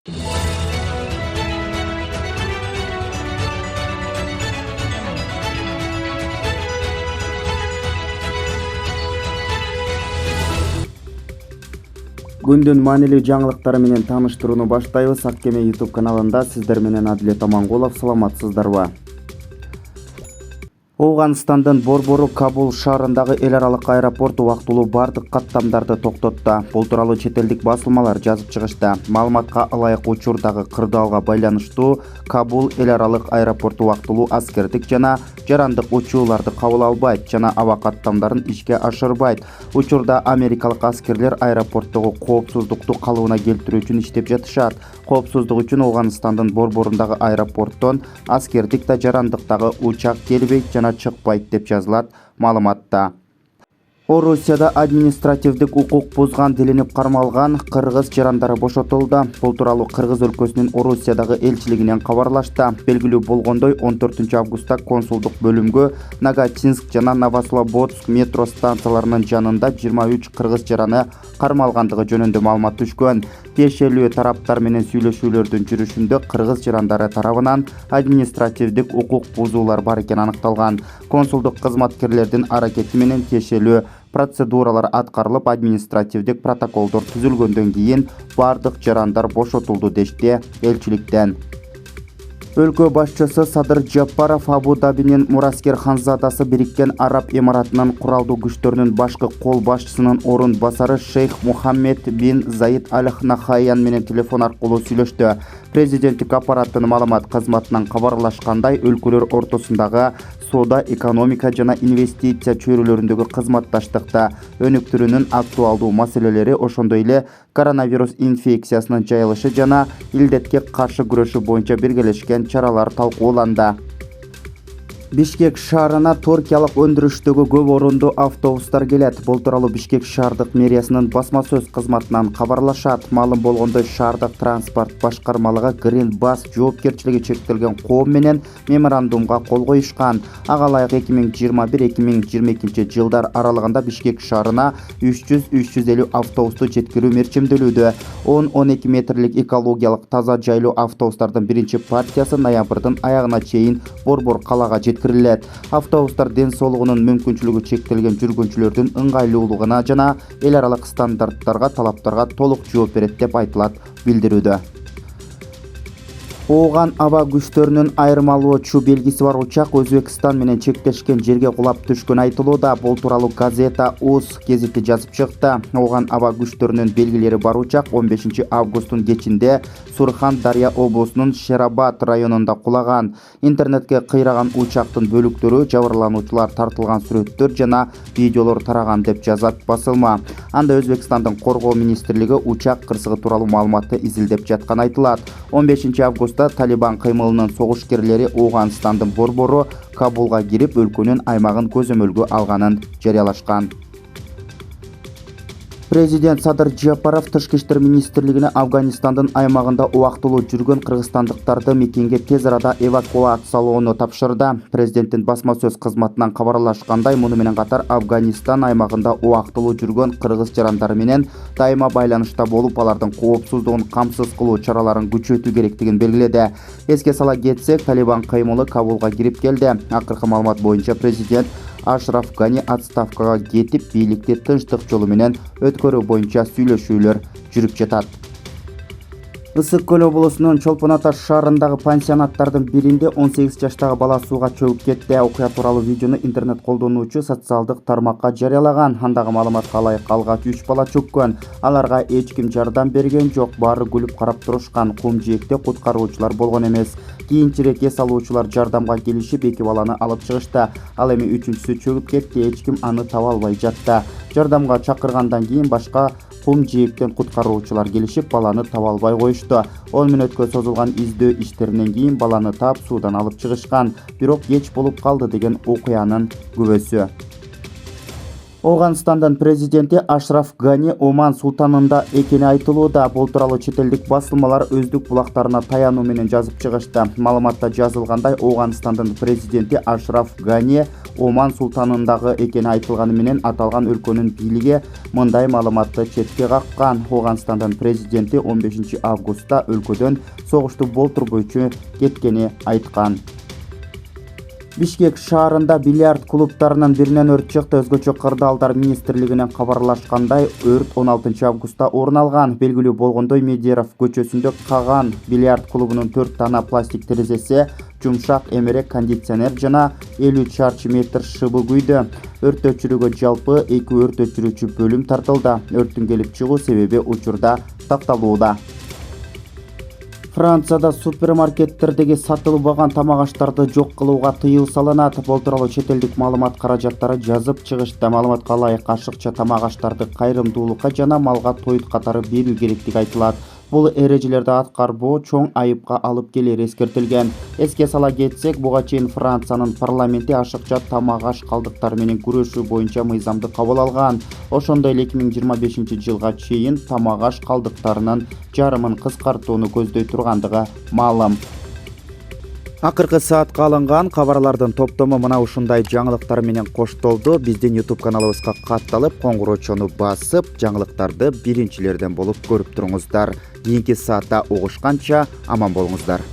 Күндүн маанилүү жаңылыктары менен тааныштырууну баштайбыз. Ак Кеме YouTube каналында сиздер менен Адилет Амангулов. Саламатсыздарбы? Ауганстандын борбору Кабул шаарындагы эл аралык аэропорт убактылуу бардык каттамдарды токтотту. Бул тууралуу чет элдик басылмалар жазып чыгышты. Маалыматка ылайык учурдагы кырдаалга байланыштуу Кабул эл аралык аэропорту убактылуу аскердик жана жарандык учууларды кабыл албайт жана аба каттамдарын ишке ашырбайт. Учурда америкалык аскерлер аэропорттогу коопсуздукту калыбына келтирүү үчүн иштеп жатышат. Коопсуздук үчүн Ауганстандын борборундагы аэропорттон аскердик да жарандыктагы учак келбейт жана чыкпайт деп жазылат маалыматта. Орусияда административдик укук бузган делинип кармалган кыргыз жарандары бошотулду. Бул тууралуу Кыргыз өлкөсүнүн Орусиядагы элчилигинен кабарлашты. Белгилүү болгондой, 14 августта консулдук бөлүмгө Нагатинск жана Новослободск метро станцияларынын жанында 23 кыргыз жараны кармалгандыгы жөнүндө маалымат түшкөн. Тиешелүү тараптар менен сүйлөшүүлөрдүн жүрүшүндө кыргыз жарандары тарабынан административдик укук бузуулар бар экени аныкталган. Консулдук кызматкерлердин аракети менен тиешелүү процедуралар аткарылып, административдик протоколдор түзүлгөндөн кийин бардык жарандар бошотулду дешти элчиликтен. Өлкө башчысы Садыр Жапаров Абу-Дабинин Мураскер ханзадасы Бириккен Араб Эмаратынын куралдуу күчтөрүнүн башкы кол башчысынын орун басары Шейх Мухаммед бин Заид Аль-Нахаян менен телефон аркылуу сүйлөштү. Президенттик аппараттын маалымат кызматынан кабарлашкандай, өлкөлөр ортосундагы соода, экономика жана инвестиция чөйрөлөрүндөгү кызматташтыкта өнүктүрүүнүн актуалдуу маселелери, ошондой эле коронавирус инфекциясынын жайылышы жана илдетке каршы күрөшүү боюнча биргелешкен чаралар талкууланды. Бишкек шаарына туркиялык өндүрүштөгү көп орундуу автобустар келет. Бул тууралуу Бишкек шаардык мэриясынын басма сөз кызматынан кабарлашат. Маалым болгондой, шаардык транспорт башкармалыгы Green Bus жоопкерчилиги чектелген коом менен меморандумга кол коюшкан. Ага ылайык 2021-2022 жылдар аралыгында Бишкек шаарына 300-350 автобусту жеткирүү мерчимделүүдө. 10-12 метрлик экологиялык таза жайлуу автобустардын биринчи партиясы ноябрдын аягына чейин Борбор калаага Автобустар ден соолугунун мүмкүнчүлүгү чектелген жүргүнчүлөрдүн ыңгайлуулугуна жана эл аралык стандарттарга, талаптарга толук жооп берет деп айтылат билдирүүдө. Ооган аба күчтөрүнүн айырмалоочу белгиси бар учак Өзбекстан менен чектешкен жерге кулап түшкөн айтылууда. Бул тууралуу газета УЗ гезити жазып чыкты. Ооган аба күчтөрүнүн белгилери бар учак 15 августтун кечинде Сурхан-Дарья облусунун Шерабад районунда кулаган. Интернетке кыйраган учактын бөлүктөрү, жабырлануучулар тартылган сүрөттөр жана видеолор тараган деп жазат басылма. Анда Өзбекстандын коргоо министрлиги учак кырсыгы тууралуу маалыматты изилдеп жатканы айтылат. 15 августта Талибан кыймылынын согушкерлери Ауганстандын борбору Кабулга кирип, өлкөнүн аймагын көзөмөлгө алганын жарыялашкан. Президент Садыр Жапаров Тышкы иштер министрлигине Афганистандын аймагында убактылуу жүргөн кыргызстандыктарды мекенге тез арада эвакуациялоону тапшырды. Президенттин басма сөз кызматынан кабарлашкандай, муну менен катар Афганистан аймагында убактылуу жүргөн кыргыз жарандары менен дайыма байланышта болуп, алардын коопсуздугун камсыз кылуу чараларын күчөтүү керектигин белгиледи. Эске сала кетсек, Талибан кыймылы Кабулга кирип келди. Акыркы маалымат боюнча президент Ашраф Гани отставкага кетип, бийликти тынчтык жолу менен өткөрүү боюнча сүйлөшүүлөр жүрүп жатат. Ысык көл облусунун Чолпон Ата шаарындагы пансионаттардын биринде 18 жаштагы бала сууга чөгүп кетти. Окуя тууралуу видеону интернет колдонуучу социалдык тармакка жарыялаган. Андагы маалыматка ылайык алгач 3 бала чөккөн. Аларга эч ким жардам берген жок, баары күлүп карап турушкан. Кум жээкте куткаруучулар болгон эмес. Кийинчерээк эс алуучулар жардамга келишип 2 баланы алып чыгышты. Ал эми үчүнчүсү чөгүп кетти, эч ким аны таба албай жатты. Жардамга чакыргандан кийин башка кум жээктен куткаруучулар келишип, баланы таба албай коюшту. 10 мүнөткө созулган издөө иштеринен кийин баланы таап суудан алып чыгышкан. Бирок кеч болуп калды деген окуянын күбөсү. Ауганстандын президенти Ашраф Гани Оман султанында экени айтылууда. Бул тууралуу чет элдик басылмалар өздүк булактарына таянуу менен жазып чыгышты. Маалыматта жазылгандай, Ауганстандын президенти Ашраф Гани Оман султанындагы экени айтылганы менен аталган өлкөнүн бийлиги мындай маалыматты четке каккан. Ауганстандын президенти 15 августта өлкөдөн согушту болтурбойчу кеткени айткан. Бишкек шаарында бильярд клубтарынын биринен өрт чыкты. Өзгөчө кырдаалдар министрлигинен кабарлашкандай, өрт 16 августта орун алган. Белгилүү болгондой, Медеров көчөсүндө Каган бильярд клубунун 4 дана пластик терезеси, жумшак эмерек кондиционер жана 50 чарчы метр шыбы күйдү. Өрт өчүрүүгө жалпы 2 өрт өчүрүүчү бөлүм тартылды. Өрттүн келип чыгуу себеби учурда такталууда. Францияда супермаркеттердеги сатылбаган тамак аштарды жок кылууга тыюу салынат. Бул тууралуу чет элдик маалымат каражаттары жазып чыгышты. Маалыматка ылайык ашыкча тамак аштарды кайрымдуулукка жана малга тоют катары берүү керектиги айтылат. Бул эрежелерди аткарбоо чоң айыпка алып келери эскертилген. Эске сала кетсек, буга чейин Франциянын парламенти ашыкча тамак аш калдыктары менен күрөшүү боюнча мыйзамды кабыл алган. Ошондой эле 2025 жылга чейин тамак аш калдыктарынын жарымын кыскартууну көздөй тургандыгы маалым. Акыркы саатка алынган кабарлардын топтому мына ушундай жаңылыктар менен коштолду. Биздин YouTube каналыбызга катталып, коңгуроочону басып, жаңылыктарды биринчилерден болуп көрүп туруңуздар. Кийинки саатта угушканча аман болуңуздар.